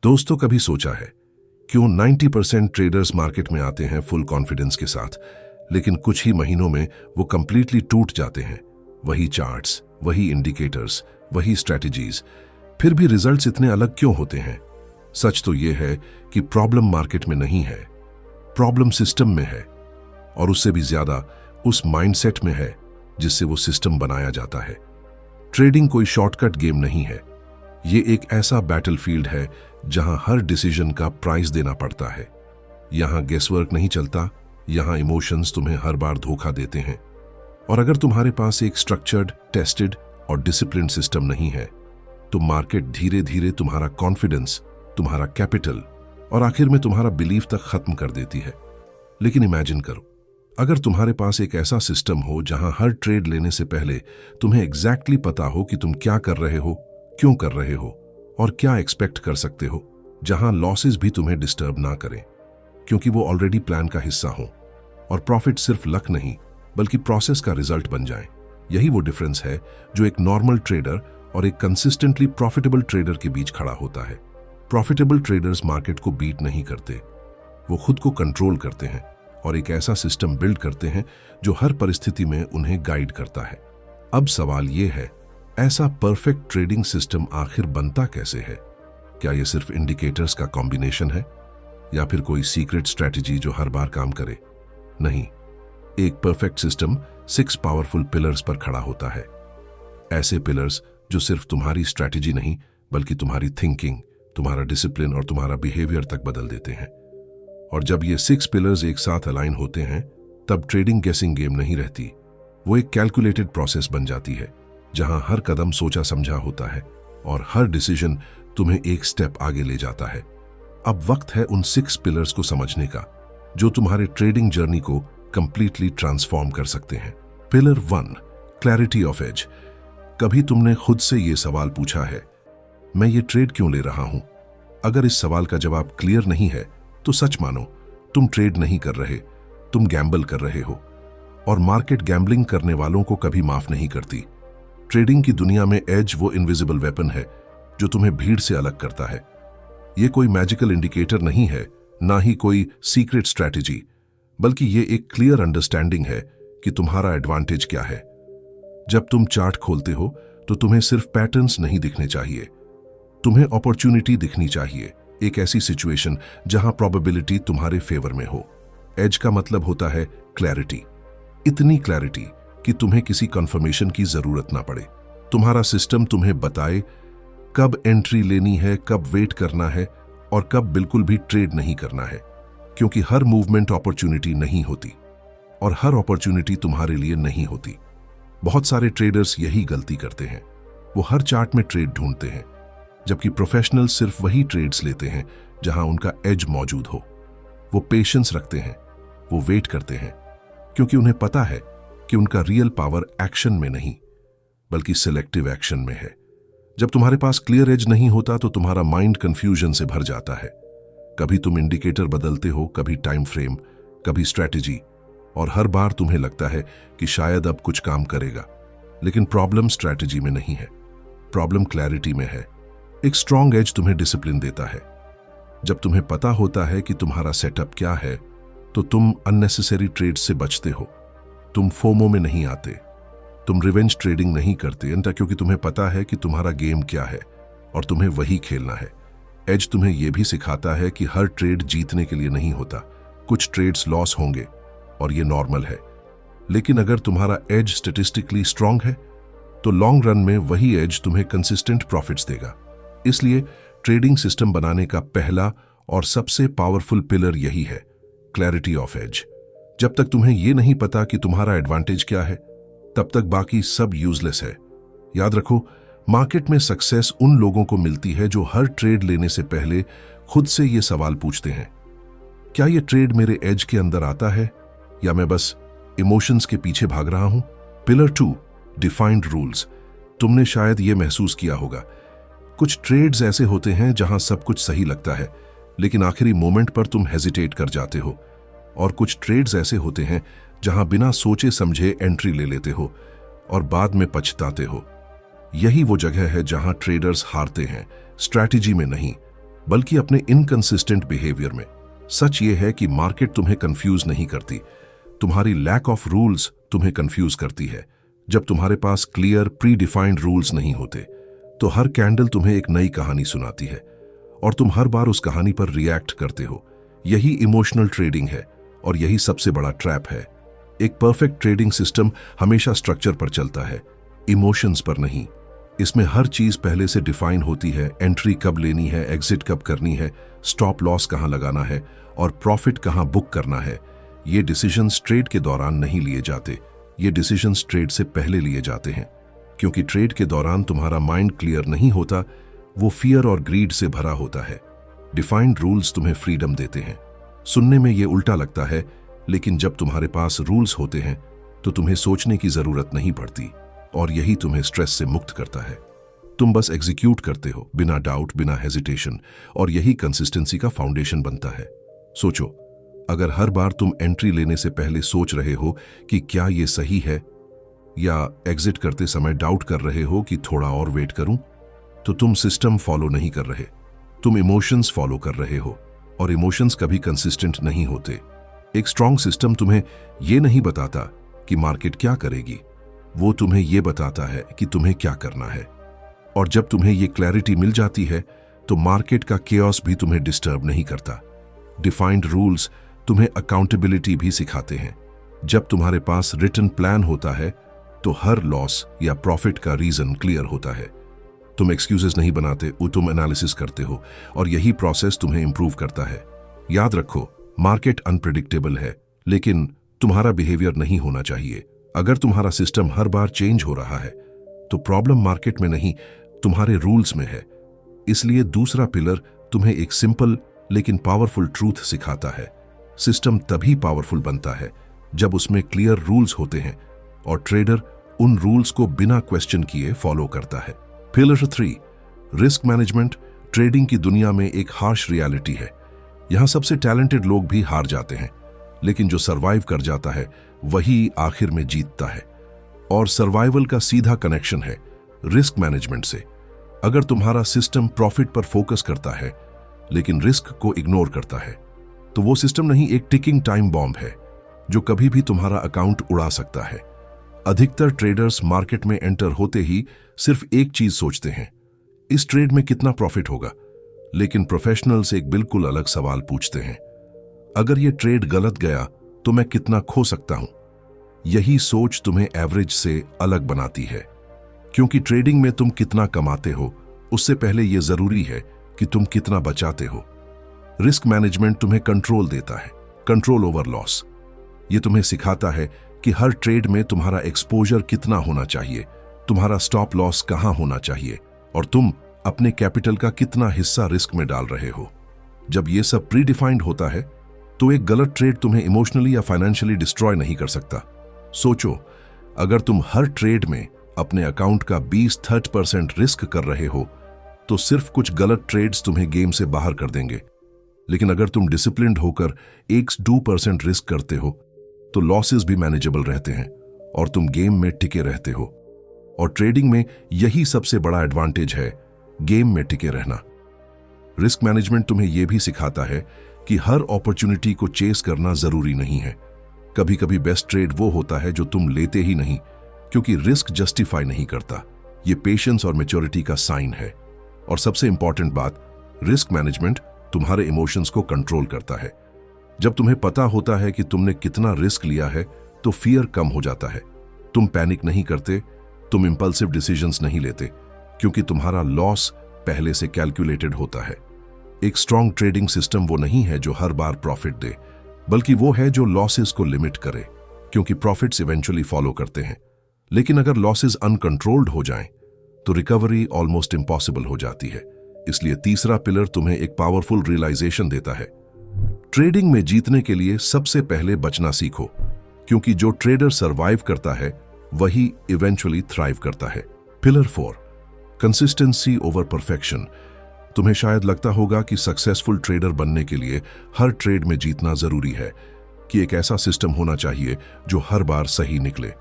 दोस्तों, कभी सोचा है क्यों 90% ट्रेडर्स मार्केट में आते हैं फुल कॉन्फिडेंस के साथ, लेकिन कुछ ही महीनों में वो कंप्लीटली टूट जाते हैं। वही चार्ट्स, वही इंडिकेटर्स, वही स्ट्रेटजीज, फिर भी रिजल्ट्स इतने अलग क्यों होते हैं? सच तो ये है कि प्रॉब्लम मार्केट में नहीं है, प्रॉब्लम सिस्टम में है, और उससे भी ज्यादा उस माइंडसेट में है जिससे वो सिस्टम बनाया जाता है। ट्रेडिंग कोई शॉर्टकट गेम नहीं है, ये एक ऐसा बैटलफील्ड है जहां हर डिसीजन का प्राइस देना पड़ता है। यहां गेसवर्क नहीं चलता, यहां इमोशंस तुम्हें हर बार धोखा देते हैं। और अगर तुम्हारे पास एक स्ट्रक्चर्ड, टेस्टेड और डिसिप्लिन सिस्टम नहीं है, तो मार्केट धीरे धीरे तुम्हारा कॉन्फिडेंस, तुम्हारा कैपिटल और आखिर में तुम्हारा बिलीफ तक खत्म कर देती है। लेकिन इमेजिन करो, अगर तुम्हारे पास एक ऐसा सिस्टम हो जहां हर ट्रेड लेने से पहले तुम्हें एग्जैक्टली पता हो कि तुम क्या कर रहे हो, क्यों कर रहे हो और क्या एक्सपेक्ट कर सकते हो, जहां लॉसेस भी तुम्हें डिस्टर्ब ना करें क्योंकि वो ऑलरेडी प्लान का हिस्सा हो, और प्रॉफिट सिर्फ लक नहीं बल्कि प्रोसेस का रिजल्ट बन जाए। यही वो डिफरेंस है जो एक नॉर्मल ट्रेडर और एक कंसिस्टेंटली प्रॉफिटेबल ट्रेडर के बीच खड़ा होता है। प्रॉफिटेबल ट्रेडर्स मार्केट को बीट नहीं करते, वो खुद को कंट्रोल करते हैं और एक ऐसा सिस्टम बिल्ड करते हैं जो हर परिस्थिति में उन्हें गाइड करता है। अब सवाल ये है, ऐसा परफेक्ट ट्रेडिंग सिस्टम आखिर बनता कैसे है? क्या ये सिर्फ इंडिकेटर्स का कॉम्बिनेशन है या फिर कोई सीक्रेट स्ट्रेटजी जो हर बार काम करे? नहीं, एक परफेक्ट सिस्टम 6 पावरफुल पिलर्स पर खड़ा होता है। ऐसे पिलर्स जो सिर्फ तुम्हारी स्ट्रेटजी नहीं बल्कि तुम्हारी थिंकिंग, तुम्हारा डिसिप्लिन और तुम्हारा बिहेवियर तक बदल देते हैं। और जब ये 6 पिलर्स एक साथ अलाइन होते हैं, तब ट्रेडिंग गेसिंग गेम नहीं रहती, वो एक कैलकुलेटेड प्रोसेस बन जाती है जहां हर कदम सोचा समझा होता है और हर डिसीजन तुम्हें एक स्टेप आगे ले जाता है। अब वक्त है उन 6 पिलर्स को समझने का जो तुम्हारे ट्रेडिंग जर्नी को कंप्लीटली ट्रांसफॉर्म कर सकते हैं। Pillar 1, clarity of edge. कभी तुमने खुद से ये सवाल पूछा है, मैं ये ट्रेड क्यों ले रहा हूं? अगर इस सवाल का जवाब क्लियर नहीं है तो सच मानो, तुम ट्रेड नहीं कर रहे, तुम गैम्बल कर रहे हो। और मार्केट गैम्बलिंग करने वालों को कभी माफ नहीं करती। ट्रेडिंग की दुनिया में एज वो इनविजिबल वेपन है जो तुम्हें भीड़ से अलग करता है। ये कोई मैजिकल इंडिकेटर नहीं है, ना ही कोई सीक्रेट स्ट्रैटेजी, बल्कि ये एक क्लियर अंडरस्टैंडिंग है कि तुम्हारा एडवांटेज क्या है। जब तुम चार्ट खोलते हो तो तुम्हें सिर्फ पैटर्न्स नहीं दिखने चाहिए, तुम्हें अपॉर्चुनिटी दिखनी चाहिए, एक ऐसी सिचुएशन जहां प्रोबेबिलिटी तुम्हारे फेवर में हो। एज का मतलब होता है क्लैरिटी, इतनी क्लैरिटी कि तुम्हें किसी कंफर्मेशन की जरूरत ना पड़े। तुम्हारा सिस्टम तुम्हें बताए कब एंट्री लेनी है, कब वेट करना है और कब बिल्कुल भी ट्रेड नहीं करना है, क्योंकि हर मूवमेंट अपॉर्चुनिटी नहीं होती और हर अपॉर्चुनिटी तुम्हारे लिए नहीं होती। बहुत सारे ट्रेडर्स यही गलती करते हैं, वो हर चार्ट में ट्रेड ढूंढते हैं, जबकि प्रोफेशनल सिर्फ वही ट्रेड्स लेते हैं जहां उनका एज मौजूद हो। वो पेशेंस रखते हैं, वो वेट करते हैं, क्योंकि उन्हें पता है कि उनका रियल पावर एक्शन में नहीं बल्कि सिलेक्टिव एक्शन में है। जब तुम्हारे पास क्लियर एज नहीं होता तो तुम्हारा माइंड कंफ्यूजन से भर जाता है। कभी तुम इंडिकेटर बदलते हो, कभी टाइम फ्रेम, कभी स्ट्रैटेजी, और हर बार तुम्हें लगता है कि शायद अब कुछ काम करेगा। लेकिन प्रॉब्लम स्ट्रैटेजी में नहीं है, प्रॉब्लम क्लैरिटी में है। एक स्ट्रॉन्ग एज तुम्हें डिसिप्लिन देता है। जब तुम्हें पता होता है कि तुम्हारा सेटअप क्या है, तो तुम अननेसेसरी ट्रेड से बचते हो, तुम फोमो में नहीं आते, तुम रिवेंज ट्रेडिंग नहीं करते, क्योंकि तुम्हें पता है कि तुम्हारा गेम क्या है और तुम्हें वही खेलना है। एज तुम्हें यह भी सिखाता है कि हर ट्रेड जीतने के लिए नहीं होता, कुछ ट्रेड्स लॉस होंगे और ये नॉर्मल है। लेकिन अगर तुम्हारा एज स्टैटिस्टिकली स्ट्रांग है तो लॉन्ग रन में वही एज तुम्हें कंसिस्टेंट प्रॉफिट्स देगा। इसलिए ट्रेडिंग सिस्टम बनाने का पहला और सबसे पावरफुल पिलर यही है, क्लैरिटी ऑफ एज। जब तक तुम्हें यह नहीं पता कि तुम्हारा एडवांटेज क्या है, तब तक बाकी सब यूजलेस है। याद रखो, मार्केट में सक्सेस उन लोगों को मिलती है जो हर ट्रेड लेने से पहले खुद से ये सवाल पूछते हैं, क्या ये ट्रेड मेरे एज के अंदर आता है या मैं बस इमोशंस के पीछे भाग रहा हूं? Pillar 2, defined rules. तुमने शायद ये महसूस किया होगा, कुछ ट्रेड्स ऐसे होते हैं जहां सब कुछ सही लगता है लेकिन आखिरी मोमेंट पर तुम हेजिटेट कर जाते हो, और कुछ ट्रेड्स ऐसे होते हैं जहां बिना सोचे समझे एंट्री ले लेते हो और बाद में पछताते हो। यही वो जगह है जहां ट्रेडर्स हारते हैं, स्ट्रैटेजी में नहीं बल्कि अपने इनकंसिस्टेंट बिहेवियर में। सच ये है कि मार्केट तुम्हें कंफ्यूज नहीं करती, तुम्हारी लैक ऑफ रूल्स तुम्हें कंफ्यूज करती है। जब तुम्हारे पास क्लियर प्री डिफाइंड रूल्स नहीं होते तो हर कैंडल तुम्हें एक नई कहानी सुनाती है और तुम हर बार उस कहानी पर रिएक्ट करते हो। यही इमोशनल ट्रेडिंग है और यही सबसे बड़ा ट्रैप है। एक परफेक्ट ट्रेडिंग सिस्टम हमेशा स्ट्रक्चर पर चलता है, इमोशंस पर नहीं। इसमें हर चीज पहले से डिफाइन होती है, एंट्री कब लेनी है, एग्जिट कब करनी है, स्टॉप लॉस कहां लगाना है और प्रॉफिट कहां बुक करना है। ये डिसीजंस ट्रेड के दौरान नहीं लिए जाते, ये डिसीजंस ट्रेड से पहले लिए जाते हैं। क्योंकि ट्रेड के दौरान तुम्हारा माइंड क्लियर नहीं होता, वो फियर और ग्रीड से भरा होता है। डिफाइंड रूल्स तुम्हें फ्रीडम देते हैं। सुनने में ये उल्टा लगता है, लेकिन जब तुम्हारे पास रूल्स होते हैं तो तुम्हें सोचने की जरूरत नहीं पड़ती और यही तुम्हें स्ट्रेस से मुक्त करता है। तुम बस एग्जीक्यूट करते हो, बिना डाउट, बिना हेजिटेशन, और यही कंसिस्टेंसी का फाउंडेशन बनता है। सोचो, अगर हर बार तुम एंट्री लेने से पहले सोच रहे हो कि क्या ये सही है, या एग्जिट करते समय डाउट कर रहे हो कि थोड़ा और वेट करूं, तो तुम सिस्टम फॉलो नहीं कर रहे, तुम इमोशंस फॉलो कर रहे हो, और इमोशंस कभी कंसिस्टेंट नहीं होते। एक स्ट्रांग सिस्टम तुम्हें यह नहीं बताता कि मार्केट क्या करेगी, वो तुम्हें यह बताता है कि तुम्हें क्या करना है। और जब तुम्हें यह क्लैरिटी मिल जाती है तो मार्केट का केओस भी तुम्हें डिस्टर्ब नहीं करता। डिफाइंड रूल्स तुम्हें अकाउंटेबिलिटी भी सिखाते हैं। जब तुम्हारे पास रिटन प्लान होता है तो हर लॉस या प्रॉफिट का रीजन क्लियर होता है। तुम एक्सक्यूजेस नहीं बनाते, तुम एनालिसिस करते हो, और यही प्रोसेस तुम्हें इंप्रूव करता है। याद रखो, मार्केट अनप्रेडिक्टेबल है, लेकिन तुम्हारा बिहेवियर नहीं होना चाहिए। अगर तुम्हारा सिस्टम हर बार चेंज हो रहा है तो प्रॉब्लम मार्केट में नहीं, तुम्हारे रूल्स में है। इसलिए दूसरा पिलर तुम्हें एक सिंपल लेकिन पावरफुल ट्रूथ सिखाता है। सिस्टम तभी पावरफुल बनता है जब उसमें क्लियर रूल्स होते हैं और ट्रेडर उन रूल्स को बिना क्वेश्चन किए फॉलो करता है। Pillar 3, risk management. ट्रेडिंग की दुनिया में एक हार्श रियलिटी है। यहां सबसे टैलेंटेड लोग भी हार जाते हैं, लेकिन जो सरवाइव कर जाता है वही आखिर में जीतता है। और सर्वाइवल का सीधा कनेक्शन है रिस्क मैनेजमेंट से। अगर तुम्हारा सिस्टम प्रॉफिट पर फोकस करता है लेकिन रिस्क को इग्नोर करता है, तो वो सिस्टम नहीं, एक टिकिंग टाइम बॉम्ब है जो कभी भी तुम्हारा अकाउंट उड़ा सकता है। अधिकतर ट्रेडर्स मार्केट में एंटर होते ही सिर्फ एक चीज सोचते हैं, इस ट्रेड में कितना प्रॉफिट होगा। लेकिन प्रोफेशनल्स एक बिल्कुल अलग सवाल पूछते हैं, अगर ये ट्रेड गलत गया तो मैं कितना खो सकता हूं। यही सोच तुम्हें एवरेज से अलग बनाती है, क्योंकि ट्रेडिंग में तुम कितना कमाते हो उससे पहले यह जरूरी है कि तुम कितना बचाते हो। रिस्क मैनेजमेंट तुम्हें कंट्रोल देता है, कंट्रोल ओवर लॉस। यह तुम्हें सिखाता है कि हर ट्रेड में तुम्हारा एक्सपोजर कितना होना चाहिए, तुम्हारा स्टॉप लॉस कहां होना चाहिए, और तुम अपने कैपिटल का कितना हिस्सा रिस्क में डाल रहे हो। जब यह सब प्री डिफाइंड होता है तो एक गलत ट्रेड तुम्हें इमोशनली या फाइनेंशियली डिस्ट्रॉय नहीं कर सकता। सोचो, अगर तुम हर ट्रेड में अपने अकाउंट का 20-30% रिस्क कर रहे हो तो सिर्फ कुछ गलत ट्रेड्स तुम्हें गेम से बाहर कर देंगे। लेकिन अगर तुम डिसिप्लिन्ड होकर 1-2% रिस्क करते हो तो लॉसेस भी मैनेजेबल रहते हैं और तुम गेम में टिके रहते हो। और ट्रेडिंग में यही सबसे बड़ा एडवांटेज है, गेम में टिके रहना। रिस्क मैनेजमेंट तुम्हें यह भी सिखाता है कि हर अपॉर्चुनिटी को चेस करना जरूरी नहीं है। कभी कभी बेस्ट ट्रेड वो होता है जो तुम लेते ही नहीं, क्योंकि रिस्क जस्टिफाई नहीं करता। ये पेशेंस और मैच्योरिटी का साइन है। और सबसे इंपॉर्टेंट बात, रिस्क मैनेजमेंट तुम्हारे इमोशंस को कंट्रोल करता है। जब तुम्हें पता होता है कि तुमने कितना रिस्क लिया है तो फियर कम हो जाता है। तुम पैनिक नहीं करते, तुम इंपल्सिव डिसीजंस नहीं लेते, क्योंकि तुम्हारा लॉस पहले से कैलकुलेटेड होता है। एक स्ट्रांग ट्रेडिंग सिस्टम वो नहीं है जो हर बार प्रॉफिट दे, बल्कि वो है जो लॉसेस को लिमिट करे, क्योंकि प्रॉफिट्स इवेंचुअली फॉलो करते हैं। लेकिन अगर लॉसेस अनकंट्रोल्ड हो जाएं, तो रिकवरी ऑलमोस्ट इम्पॉसिबल हो जाती है। इसलिए तीसरा पिलर तुम्हें एक पावरफुल रियलाइजेशन देता है। ट्रेडिंग में जीतने के लिए सबसे पहले बचना सीखो, क्योंकि जो ट्रेडर सरवाइव करता है वही इवेंचुअली थ्राइव करता है। Pillar 4, consistency over perfection. तुम्हें शायद लगता होगा कि सक्सेसफुल ट्रेडर बनने के लिए हर ट्रेड में जीतना जरूरी है, कि एक ऐसा सिस्टम होना चाहिए जो हर बार सही निकले।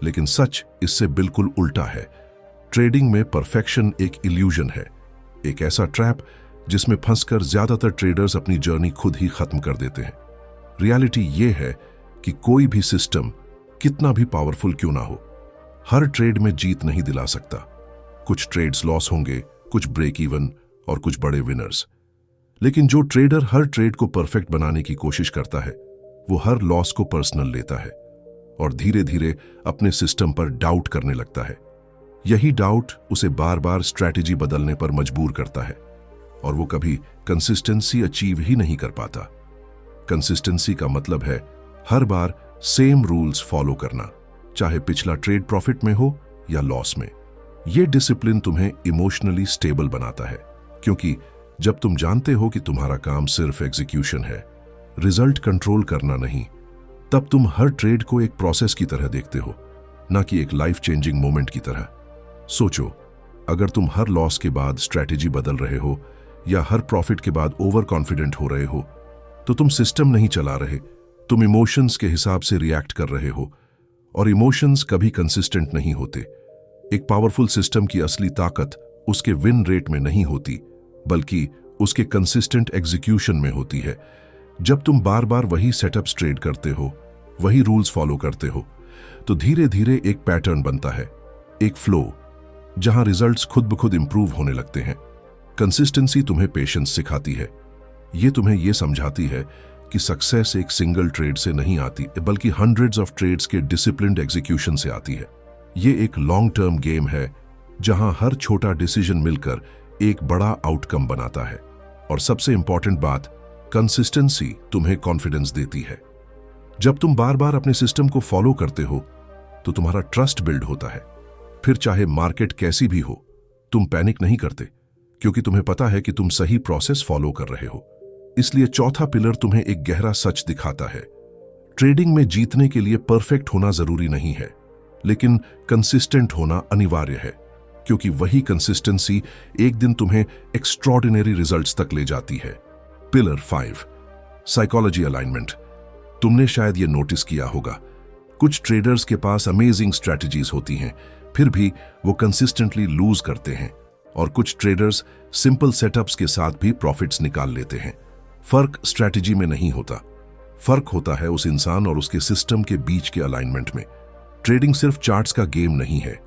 लेकिन सच इससे बिल्कुल उल्टा है। ट्रेडिंग में परफेक्शन एक इल्यूजन है, एक ऐसा ट्रैप जिसमें फंसकर ज्यादातर ट्रेडर्स अपनी जर्नी खुद ही खत्म कर देते हैं। रियलिटी ये है कि कोई भी सिस्टम कितना भी पावरफुल क्यों ना हो, हर ट्रेड में जीत नहीं दिला सकता। कुछ ट्रेड्स लॉस होंगे, कुछ ब्रेक इवन और कुछ बड़े विनर्स। लेकिन जो ट्रेडर हर ट्रेड को परफेक्ट बनाने की कोशिश करता है, वो हर लॉस को पर्सनल लेता है और धीरे धीरे अपने सिस्टम पर डाउट करने लगता है। यही डाउट उसे बार बार स्ट्रैटेजी बदलने पर मजबूर करता है और वो कभी कंसिस्टेंसी अचीव ही नहीं कर पाता। कंसिस्टेंसी का मतलब है हर बार सेम रूल्स फॉलो करना, चाहे पिछला ट्रेड प्रॉफिट में हो या लॉस में। ये डिसिप्लिन तुम्हें इमोशनली स्टेबल बनाता है, क्योंकि जब तुम जानते हो कि तुम्हारा काम सिर्फ एग्जीक्यूशन है, रिजल्ट कंट्रोल करना नहीं, तब तुम हर ट्रेड को एक प्रोसेस की तरह देखते हो, ना कि एक लाइफ चेंजिंग मोमेंट की तरह। सोचो, अगर तुम हर लॉस के बाद स्ट्रैटेजी बदल रहे हो या हर प्रॉफिट के बाद ओवर कॉन्फिडेंट हो रहे हो, तो तुम सिस्टम नहीं चला रहे, तुम इमोशंस के हिसाब से रिएक्ट कर रहे हो, और इमोशंस कभी कंसिस्टेंट नहीं होते। एक पावरफुल सिस्टम की असली ताकत उसके विन रेट में नहीं होती, बल्कि उसके कंसिस्टेंट एग्जीक्यूशन में होती है। जब तुम बार बार वही सेटअप्स ट्रेड करते हो, वही रूल्स फॉलो करते हो, तो धीरे धीरे एक पैटर्न बनता है, एक फ्लो, जहां रिजल्ट्स खुद ब खुद इंप्रूव होने लगते हैं। कंसिस्टेंसी तुम्हें पेशेंस सिखाती है। ये तुम्हें यह समझाती है कि सक्सेस एक सिंगल ट्रेड से नहीं आती, बल्कि हंड्रेड्स ऑफ ट्रेड्स के डिसिप्लिन्ड एग्जीक्यूशन से आती है। ये एक लॉन्ग टर्म गेम है, जहां हर छोटा डिसीजन मिलकर एक बड़ा आउटकम बनाता है। और सबसे इंपॉर्टेंट बात, कंसिस्टेंसी तुम्हें कॉन्फिडेंस देती है। जब तुम बार बार अपने सिस्टम को फॉलो करते हो, तो तुम्हारा ट्रस्ट बिल्ड होता है। फिर चाहे मार्केट कैसी भी हो, तुम पैनिक नहीं करते, क्योंकि तुम्हें पता है कि तुम सही प्रोसेस फॉलो कर रहे हो। इसलिए चौथा पिलर तुम्हें एक गहरा सच दिखाता है। ट्रेडिंग में जीतने के लिए परफेक्ट होना जरूरी नहीं है, लेकिन कंसिस्टेंट होना अनिवार्य है, क्योंकि वही कंसिस्टेंसी एक दिन तुम्हें एक्स्ट्रॉर्डिनरी रिजल्ट्स तक ले जाती है। Pillar 5, psychology alignment. तुमने शायद ये नोटिस किया होगा, कुछ ट्रेडर्स के पास अमेजिंग स्ट्रैटेजीज होती हैं, फिर भी वो कंसिस्टेंटली लूज करते हैं, और कुछ ट्रेडर्स सिंपल सेटअप्स के साथ भी प्रॉफिट्स निकाल लेते हैं। फर्क स्ट्रैटेजी में नहीं होता, फर्क होता है उस इंसान और उसके सिस्टम के बीच के अलाइनमेंट में। ट्रेडिंग सिर्फ चार्ट्स का गेम नहीं है,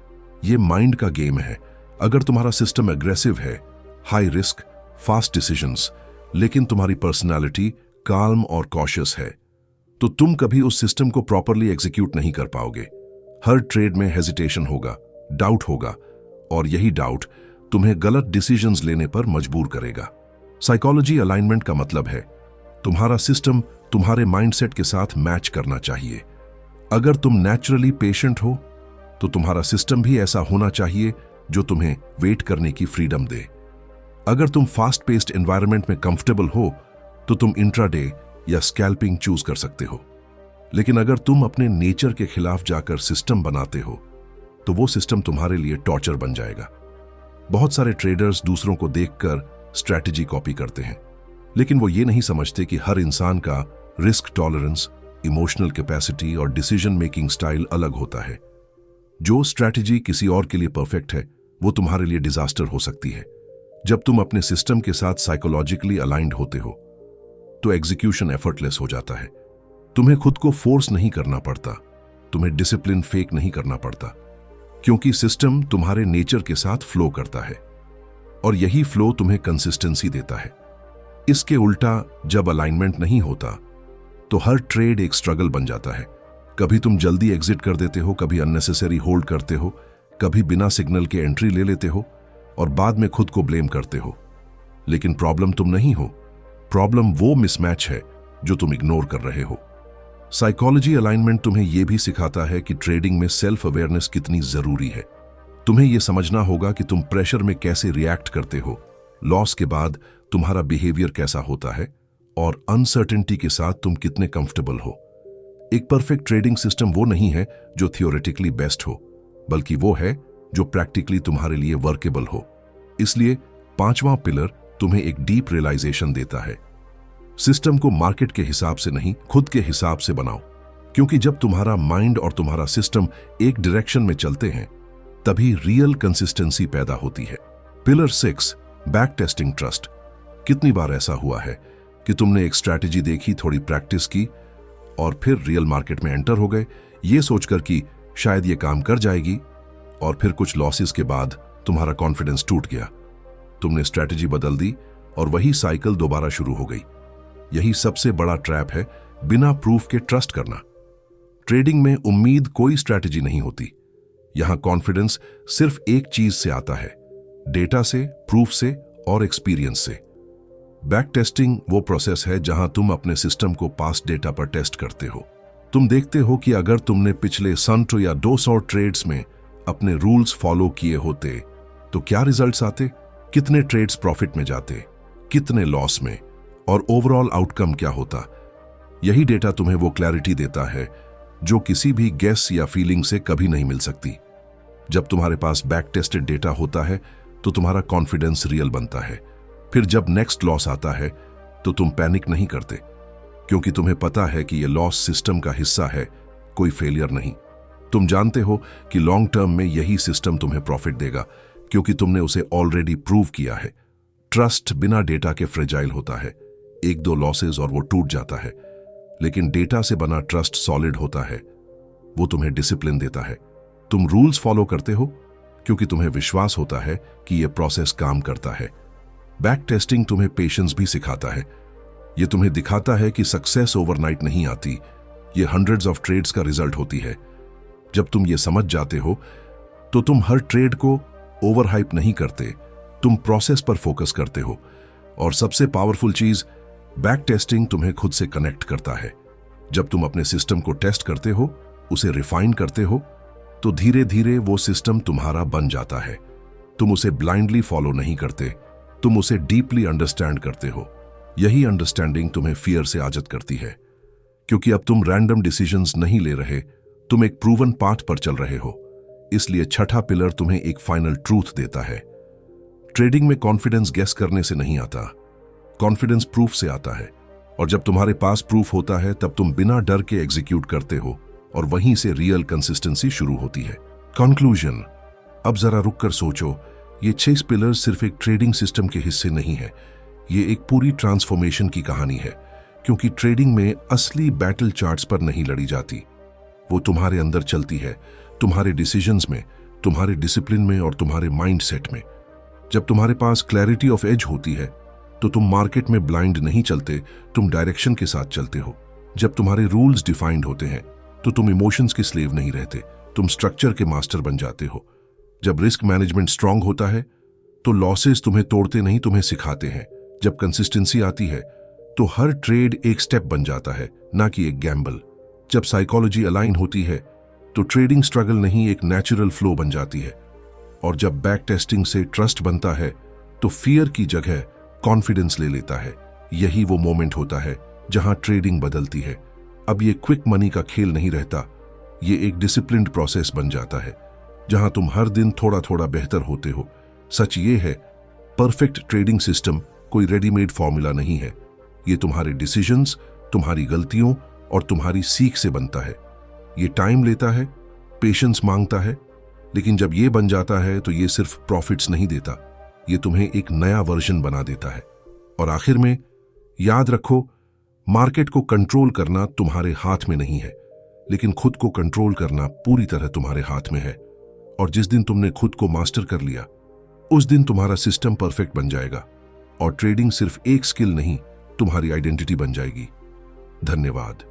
ये माइंड का गेम है। अगर तुम्हारा सिस्टम एग्रेसिव है, हाई रिस्क, फास्ट डिसीजंस, लेकिन तुम्हारी पर्सनालिटी काल्म और कॉशियस है, तो तुम कभी उस सिस्टम को प्रॉपरली एग्जीक्यूट नहीं कर पाओगे। हर ट्रेड में हेजिटेशन होगा, डाउट होगा, और यही डाउट तुम्हें गलत डिसीजंस लेने पर मजबूर करेगा। साइकोलॉजी अलाइनमेंट का मतलब है तुम्हारा सिस्टम तुम्हारे माइंडसेट के साथ मैच करना चाहिए। अगर तुम नेचुरली पेशेंट हो, तो तुम्हारा सिस्टम भी ऐसा होना चाहिए जो तुम्हें वेट करने की फ्रीडम दे। अगर तुम फास्ट पेस्ड एनवायरनमेंट में कंफर्टेबल हो, तो तुम इंट्राडे या स्कैल्पिंग चूज कर सकते हो। लेकिन अगर तुम अपने नेचर के खिलाफ जाकर सिस्टम बनाते हो, तो वो सिस्टम तुम्हारे लिए टॉर्चर बन जाएगा। बहुत सारे ट्रेडर्स दूसरों को देखकर स्ट्रैटेजी कॉपी करते हैं, लेकिन वो ये नहीं समझते कि हर इंसान का रिस्क टॉलरेंस, इमोशनल कैपेसिटी और डिसीजन मेकिंग स्टाइल अलग होता है। जो स्ट्रैटेजी किसी और के लिए परफेक्ट है, वो तुम्हारे लिए डिजास्टर हो सकती है। जब तुम अपने सिस्टम के साथ साइकोलॉजिकली अलाइंड होते हो, तो एग्जीक्यूशन एफर्टलेस हो जाता है। तुम्हें खुद को फोर्स नहीं करना पड़ता, तुम्हें डिसिप्लिन फेक नहीं करना पड़ता, क्योंकि सिस्टम तुम्हारे नेचर के साथ फ्लो करता है, और यही फ्लो तुम्हें कंसिस्टेंसी देता है। इसके उल्टा, जब अलाइनमेंट नहीं होता, तो हर ट्रेड एक स्ट्रगल बन जाता है। कभी तुम जल्दी एग्जिट कर देते हो, कभी अननेसेसरी होल्ड करते हो, कभी बिना सिग्नल के एंट्री ले लेते हो, और बाद में खुद को ब्लेम करते हो। लेकिन प्रॉब्लम तुम नहीं हो, प्रॉब्लम वो मिसमैच है जो तुम इग्नोर कर रहे हो। साइकोलॉजी अलाइनमेंट तुम्हें यह भी सिखाता है कि ट्रेडिंग में सेल्फ अवेयरनेस कितनी जरूरी है। तुम्हें यह समझना होगा कि तुम प्रेशर में कैसे रिएक्ट करते हो, लॉस के बाद तुम्हारा बिहेवियर कैसा होता है, और अनसर्टेनिटी के साथ तुम कितने कंफर्टेबल हो। एक परफेक्ट ट्रेडिंग सिस्टम वो नहीं है जो थियोरेटिकली बेस्ट हो, बल्कि वो है जो प्रैक्टिकली तुम्हारे लिए वर्केबल हो। इसलिए 5वां पिलर तुम्हें एक डीप रियलाइजेशन देता है। सिस्टम को मार्केट के हिसाब से नहीं, खुद के हिसाब से बनाओ, क्योंकि जब तुम्हारा माइंड और तुम्हारा सिस्टम एक डायरेक्शन में चलते हैं, तभी रियल कंसिस्टेंसी पैदा होती है। Pillar 6, back testing trust. कितनी बार ऐसा हुआ है कि तुमने एक स्ट्रैटेजी देखी, थोड़ी प्रैक्टिस की और फिर रियल मार्केट में एंटर हो गए ये सोचकर कि शायद ये काम कर जाएगी, और फिर कुछ लॉसेस के बाद तुम्हारा कॉन्फिडेंस टूट गया। तुमने स्ट्रैटेजी बदल दी और वही साइकिल दोबारा शुरू हो गई। यही सबसे बड़ा ट्रैप है, बिना प्रूफ के ट्रस्ट करना। ट्रेडिंग में उम्मीद कोई स्ट्रैटेजी नहीं होती। यहां कॉन्फिडेंस सिर्फ एक चीज से आता है, डेटा से, प्रूफ से और एक्सपीरियंस से। बैक टेस्टिंग वो प्रोसेस है जहां तुम अपने सिस्टम को पास्ट डेटा पर टेस्ट करते हो। तुम देखते हो कि अगर तुमने पिछले 100 या 200 ट्रेड्स में अपने रूल्स फॉलो किए होते तो क्या रिजल्ट्स आते, कितने ट्रेड्स प्रॉफिट में जाते, कितने लॉस में, और ओवरऑल आउटकम क्या होता। यही डेटा तुम्हें वो क्लैरिटी देता है जो किसी भी गेस या फीलिंग से कभी नहीं मिल सकती। जब तुम्हारे पास बैक टेस्टेड डेटा होता है तो तुम्हारा कॉन्फिडेंस रियल बनता है। फिर जब नेक्स्ट लॉस आता है तो तुम पैनिक नहीं करते, क्योंकि तुम्हें पता है कि यह लॉस सिस्टम का हिस्सा है, कोई फेलियर नहीं। तुम जानते हो कि लॉन्ग टर्म में यही सिस्टम तुम्हें प्रॉफिट देगा, क्योंकि तुमने उसे ऑलरेडी प्रूव किया है। ट्रस्ट बिना डेटा के फ्रेजाइल होता है, एक दो लॉसेस और वो टूट जाता है। लेकिन डेटा से बना ट्रस्ट सॉलिड होता है, वो तुम्हें डिसिप्लिन देता है। तुम रूल्स फॉलो करते हो क्योंकि तुम्हें विश्वास होता है कि यह प्रोसेस काम करता है। बैक टेस्टिंग तुम्हें पेशेंस भी सिखाता है। यह तुम्हें दिखाता है कि सक्सेस ओवरनाइट नहीं आती, ये हंड्रेड्स ऑफ ट्रेड्स का रिजल्ट होती है। जब तुम ये समझ जाते हो तो तुम हर ट्रेड को ओवरहाइप नहीं करते, तुम प्रोसेस पर फोकस करते हो। और सबसे पावरफुल चीज, बैक टेस्टिंग तुम्हें खुद से कनेक्ट करता है। जब तुम अपने सिस्टम को टेस्ट करते हो, उसे रिफाइन करते हो, तो धीरे धीरे वो सिस्टम तुम्हारा बन जाता है। तुम उसे ब्लाइंडली फॉलो नहीं करते, तुम उसे डीपली अंडरस्टैंड करते हो। यही अंडरस्टैंडिंग तुम्हें फियर से आजाद करती है, क्योंकि अब तुम रैंडम डिसीजंस नहीं ले रहे, तुम एक प्रूवन पाथ पर चल रहे हो। इसलिए छठा पिलर तुम्हें एक फाइनल ट्रूथ देता है। ट्रेडिंग में कॉन्फिडेंस गेस करने से नहीं आता, कॉन्फिडेंस प्रूफ से आता है। और जब तुम्हारे पास प्रूफ होता है तब तुम बिना डर के एग्जीक्यूट करते हो, और वहीं से रियल कंसिस्टेंसी शुरू होती है। कंक्लूजन, अब जरा रुककर सोचो, ये 6 पिलर्स सिर्फ एक ट्रेडिंग सिस्टम के हिस्से नहीं है, ये एक पूरी ट्रांसफॉर्मेशन की कहानी है। क्योंकि ट्रेडिंग में असली बैटल चार्ट्स पर नहीं लड़ी जाती, वो तुम्हारे अंदर चलती है, तुम्हारे डिसीजंस में, तुम्हारे डिसिप्लिन में और तुम्हारे माइंडसेट में। जब तुम्हारे पास क्लैरिटी ऑफ एज होती है तो तुम मार्केट में ब्लाइंड नहीं चलते, तुम डायरेक्शन के साथ चलते हो। जब तुम्हारे रूल्स डिफाइंड होते हैं तो तुम इमोशंस के स्लेव नहीं रहते, तुम स्ट्रक्चर के मास्टर बन जाते हो। जब रिस्क मैनेजमेंट स्ट्रांग होता है तो लॉसेस तुम्हें तोड़ते नहीं, तुम्हें सिखाते हैं। जब कंसिस्टेंसी आती है तो हर ट्रेड एक स्टेप बन जाता है, ना कि एक गैम्बल। जब साइकोलॉजी अलाइन होती है तो ट्रेडिंग स्ट्रगल नहीं, एक नेचुरल फ्लो बन जाती है। और जब बैक टेस्टिंग से ट्रस्ट बनता है तो फियर की जगह कॉन्फिडेंस ले लेता है। यही वो मोमेंट होता है जहां ट्रेडिंग बदलती है। अब ये क्विक मनी का खेल नहीं रहता, ये एक डिसिप्लिन्ड प्रोसेस बन जाता है, जहां तुम हर दिन थोड़ा थोड़ा बेहतर होते हो। सच ये है, परफेक्ट ट्रेडिंग सिस्टम कोई रेडीमेड फॉर्मूला नहीं है, ये तुम्हारे डिसीजंस, तुम्हारी गलतियों और तुम्हारी सीख से बनता है। ये टाइम लेता है, पेशेंस मांगता है, लेकिन जब ये बन जाता है तो ये सिर्फ प्रॉफिट्स नहीं देता, ये तुम्हें एक नया वर्जन बना देता है। और आखिर में याद रखो, मार्केट को कंट्रोल करना तुम्हारे हाथ में नहीं है, लेकिन खुद को कंट्रोल करना पूरी तरह तुम्हारे हाथ में है। और जिस दिन तुमने खुद को मास्टर कर लिया, उस दिन तुम्हारा सिस्टम परफेक्ट बन जाएगा और ट्रेडिंग सिर्फ एक स्किल नहीं, तुम्हारी आइडेंटिटी बन जाएगी। धन्यवाद।